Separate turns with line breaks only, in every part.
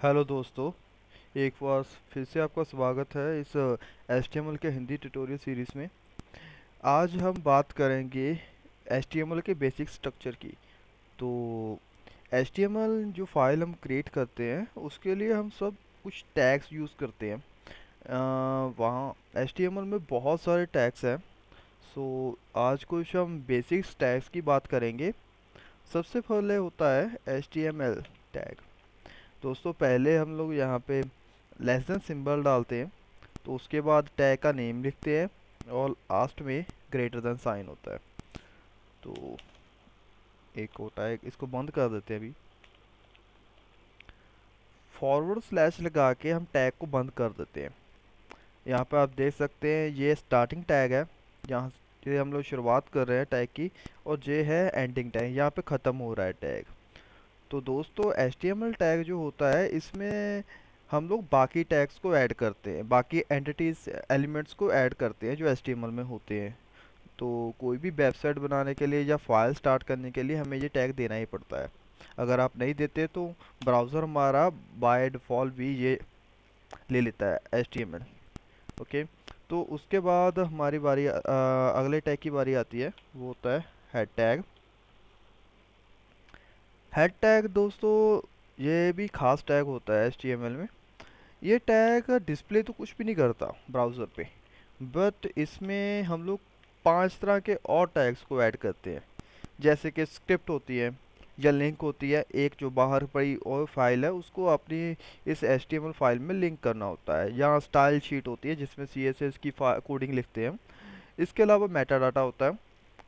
Hello दोस्तों, एक बार फिर से आपका स्वागत है इस HTML के हिंदी ट्यूटोरियल सीरीज़ में। आज हम बात करेंगे HTML के बेसिक स्ट्रक्चर की। तो HTML जो फाइल हम क्रिएट करते हैं उसके लिए हम सब कुछ टैग्स यूज़ करते हैं। वहाँ HTML में बहुत सारे टैग्स हैं। सो आज कुछ हम बेसिक टैग्स की बात करेंगे। सबसे पहले होता है HTML टैग। दोस्तों, पहले हम लोग यहाँ पे लेस देन सिंबल डालते हैं, तो उसके बाद टैग का नेम लिखते हैं और लास्ट में ग्रेटर देन साइन होता है। तो एक होता है, इसको बंद कर देते हैं अभी। फॉरवर्ड स्लैश लगा के हम टैग को बंद कर देते हैं। यहाँ पे आप देख सकते हैं ये स्टार्टिंग टैग है, जहाँ से हम लोग शुरुआत कर रहे हैं टैग की, और ये है एंडिंग टैग, यहाँ पे ख़त्म हो रहा है टैग। तो दोस्तों, HTML टैग जो होता है इसमें हम लोग बाकी टैग्स को ऐड करते हैं, बाकी एंटिटीज एलिमेंट्स को ऐड करते हैं जो HTML में होते हैं। तो कोई भी वेबसाइट बनाने के लिए या फाइल स्टार्ट करने के लिए हमें ये टैग देना ही पड़ता है। अगर आप नहीं देते तो ब्राउज़र हमारा बाय डिफ़ॉल्ट भी ये ले लेता है HTML। ओके। तो उसके बाद हमारी बारी अगले टैग की बारी आती है, वो होता है हेड टैग। हेड टैग दोस्तों, ये भी खास टैग होता है HTML में। ये टैग डिस्प्ले तो कुछ भी नहीं करता ब्राउज़र पे, बट इसमें हम लोग 5 तरह के और टैग्स को ऐड करते हैं। जैसे कि स्क्रिप्ट होती है या लिंक होती है, एक जो बाहर पड़ी और फाइल है उसको अपनी इस HTML फाइल में लिंक करना होता है, या स्टाइल शीट होती है जिसमें CSS की कोडिंग लिखते हैं। इसके अलावा मेटा डाटा होता है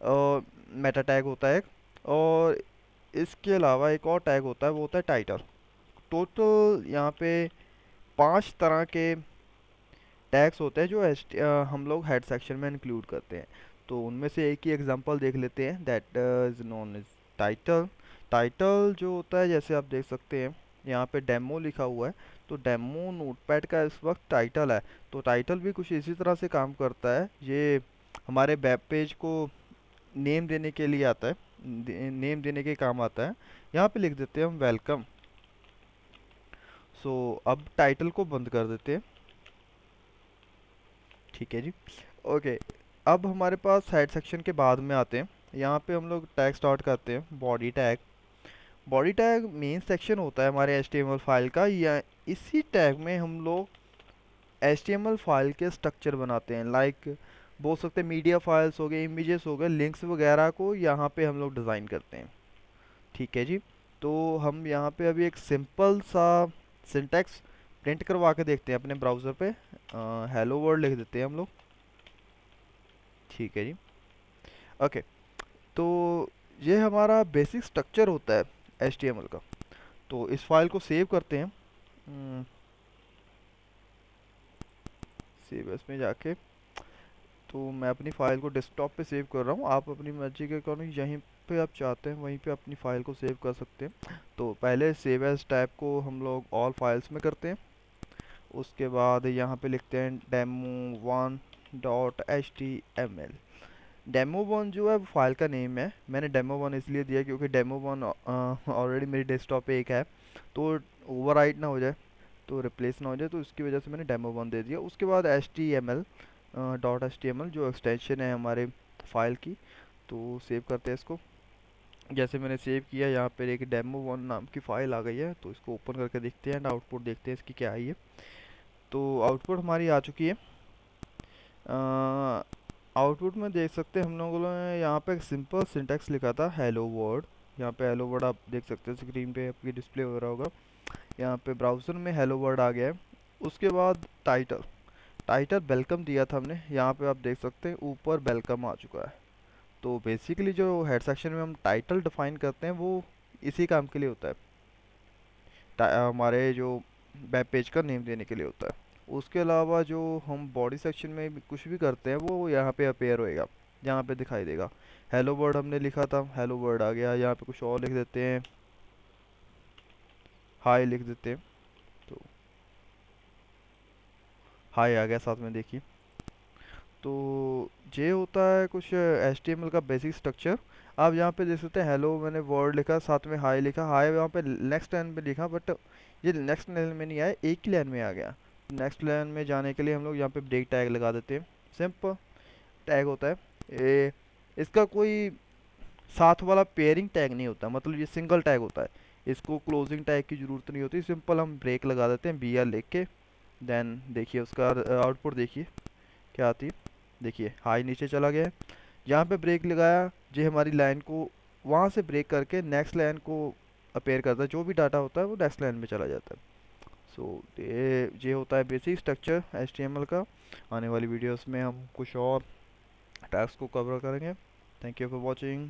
और मेटा टैग होता है एक, और इसके अलावा एक और टैग होता है, वो होता है टाइटल। टोटल यहाँ पे 5 तरह के टैग्स होते हैं जो हम लोग हेड सेक्शन में इंक्लूड करते हैं। तो उनमें से एक ही एग्जांपल देख लेते हैं, that is known as title. Title जो होता है, जैसे आप देख सकते हैं यहाँ पे डेमो लिखा हुआ है, तो डेमो नोटपैड का इस वक्त टाइटल है। तो टाइटल भी कुछ इसी तरह से काम करता है, ये हमारे वेब पेज को नेम देने के लिए आता है, नेम देने के काम आता है। यहाँ पे लिख देते हैं हम वेलकम। सो अब टाइटल को बंद कर देते हैं। ठीक है जी। ओके। अब हमारे पास हेड सेक्शन के बाद में आते हैं, यहाँ पे हम लोग टैग स्टार्ट करते हैं, body tag. Body tag main section होता है हमारे HTML फाइल का, या इसी टैग में हम लोग HTML फाइल के स्ट्रक्चर बनाते हैं। लाइक बोल सकते हैं मीडिया फाइल्स हो गए, इमेजेस हो गए, लिंक्स वगैरह को यहाँ पे हम लोग डिज़ाइन करते हैं। ठीक है जी। तो हम यहाँ पे अभी एक सिंपल सा सिंटैक्स प्रिंट करवा के देखते हैं अपने ब्राउज़र पे। हेलो वर्ल्ड लिख देते हैं हम लोग। ठीक है जी। ओके। तो ये हमारा बेसिक स्ट्रक्चर होता है HTML का। तो इस फाइल को सेव करते हैं। सेव एस में जाके, तो मैं अपनी फ़ाइल को डेस्कटॉप पे सेव कर रहा हूँ। आप अपनी मर्ज़ी के अकॉर्डिंग यहीं पे आप चाहते हैं वहीं पे अपनी फ़ाइल को सेव कर सकते हैं। तो पहले सेव एज़ टैब को हम लोग ऑल फाइल्स में करते हैं। उसके बाद यहाँ पे लिखते हैं demo1.html। डेमो वन जो है वो फाइल का नेम है। मैंने डेमो वन इसलिए दिया क्योंकि डेमो वन ऑलरेडी मेरी डेस्कटॉप पे एक है, तो ओवरराइट ना हो जाए, तो रिप्लेस ना हो जाए, तो इसकी वजह से मैंने डेमो वन दे दिया। उसके बाद HTML जो एक्सटेंशन है हमारे फाइल की, तो सेव करते हैं इसको। जैसे मैंने सेव किया, यहाँ पर एक डेमो वन नाम की फ़ाइल आ गई है, तो इसको ओपन करके देखते हैं एंड आउटपुट देखते हैं इसकी क्या आई है। तो आउटपुट हमारी आ चुकी है। आउटपुट में देख सकते हैं हम लोगों ने यहाँ पे एक सिंपल सिंटैक्स लिखा था, हेलो वर्ड। यहाँ पे हेलो वर्ड आप देख सकते हैं, स्क्रीन पे आपकी डिस्प्ले हो रहा होगा। यहाँ पे ब्राउज़र में हेलो वर्ड आ गया है। उसके बाद टाइटल, टाइटल वेलकम दिया था हमने, यहाँ पे आप देख सकते हैं ऊपर वेलकम आ चुका है। तो बेसिकली जो हेड सेक्शन में हम टाइटल डिफाइन करते हैं वो इसी काम के लिए होता है, हमारे जो वेब पेज का नेम देने के लिए होता है। उसके अलावा जो हम बॉडी सेक्शन में भी कुछ भी करते हैं वो यहाँ पे अपेयर होएगा, यहाँ पे दिखाई देगा। हेलो वर्ड हमने लिखा था, हेलो वर्ड आ गया। यहाँ पे कुछ और लिख देते हैं, हाय लिख देते हैं, तो हाय आ गया साथ में, देखिए। तो ये होता है कुछ HTML का बेसिक स्ट्रक्चर। आप यहाँ पे देख सकते हैं हेलो मैंने वर्ड लिखा, साथ में हाई लिखा, हाई वहाँ पे नेक्स्ट लाइन पे लिखा, बट ये नेक्स्ट लाइन में नहीं आया, एक ही लाइन में आ गया। नेक्स्ट लाइन में जाने के लिए हम लोग यहाँ पे ब्रेक टैग लगा देते हैं। सिंपल टैग होता है ये। इसका कोई साथ वाला पेयरिंग टैग नहीं होता, मतलब ये सिंगल टैग होता है। इसको क्लोजिंग टैग की ज़रूरत नहीं होती, सिंपल हम ब्रेक लगा देते हैं बी आर लिख के। देन देखिए उसका आउटपुट देखिए क्या आती है। देखिए हाई नीचे चला गया है, यहाँ पे ब्रेक लगाया, ये हमारी लाइन को वहाँ से ब्रेक करके नेक्स्ट लाइन को अपेयर करता है, जो भी डाटा होता है वो नेक्स्ट लाइन में चला जाता है। सो ये होता है बेसिक स्ट्रक्चर HTML का। आने वाली वीडियोस में हम कुछ और टैग्स को कवर करेंगे। Thank you for watching.